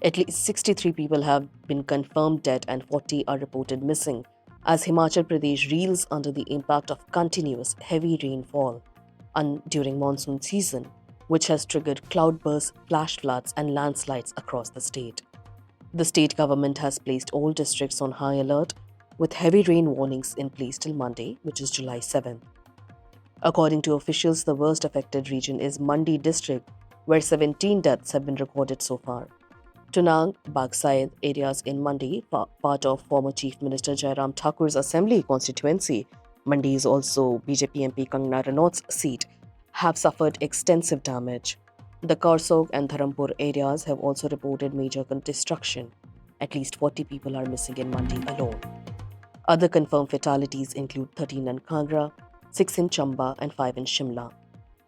At least 63 people have been confirmed dead and 40 are reported missing as Himachal Pradesh reels under the impact of continuous heavy rainfall during monsoon season, which has triggered cloudbursts, flash floods, and landslides across the state. The state government has placed all districts on high alert with heavy rain warnings in place till Monday, which is July 7th. According to officials, the worst affected region is Mandi district, where 17 deaths have been recorded so far. Tunang, Bagside areas in Mandi, part of former Chief Minister Jairam Thakur's assembly constituency, Mandi is also BJP MP Kangana Ranaut's seat, have suffered extensive damage. The Karsog and Dharampur areas have also reported major destruction. At least 40 people are missing in Mandi alone. Other confirmed fatalities include 13 in Kangra, 6 in Chamba, and 5 in Shimla.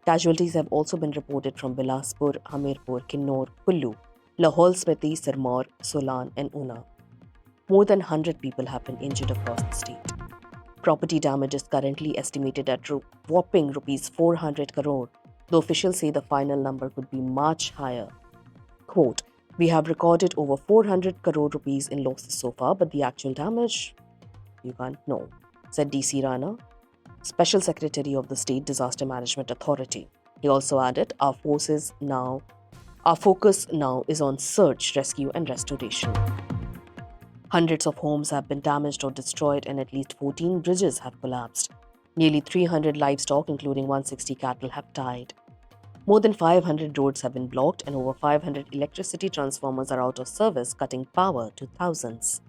Casualties have also been reported from Bilaspur, Hamirpur, Kinnor, Kullu, Lahaul Spiti, Sirmaur, Solan, and Una. More than 100 people have been injured across the state. Property damage is currently estimated at whopping rupees 400 crore, though officials say the final number could be much higher. Quote, "We have recorded over 400 crore rupees in losses so far, but the actual damage, you can't know," said DC Rana, Special Secretary of the State Disaster Management Authority. He also added, Our focus now is on search, rescue, and restoration. Hundreds of homes have been damaged or destroyed, and at least 14 bridges have collapsed. Nearly 300 livestock, including 160 cattle, have died. More than 500 roads have been blocked, and over 500 electricity transformers are out of service, cutting power to thousands.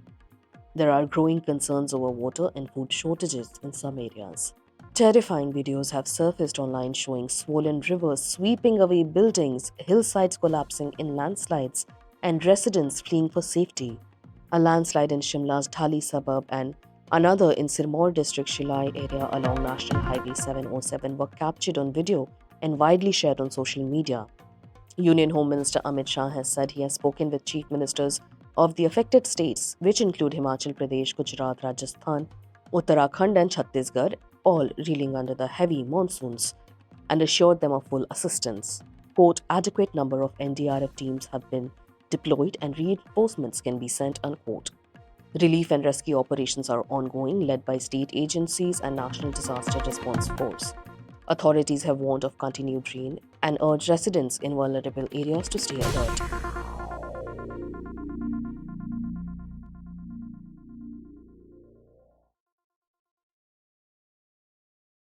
There are growing concerns over water and food shortages in some areas. Terrifying videos have surfaced online showing swollen rivers sweeping away buildings, hillsides collapsing in landslides, and residents fleeing for safety. A landslide in Shimla's Dhali suburb and another in Sirmaur district Shilai area along National Highway 707 were captured on video and widely shared on social media. Union Home Minister Amit Shah has said he has spoken with chief ministers of the affected states, which include Himachal Pradesh, Gujarat, Rajasthan, Uttarakhand, and Chhattisgarh, all reeling under the heavy monsoons, and assured them of full assistance. Quote, "Adequate number of NDRF teams have been deployed and reinforcements can be sent," unquote. Relief and rescue operations are ongoing, led by state agencies and National Disaster Response Force. Authorities have warned of continued rain and urged residents in vulnerable areas to stay alert.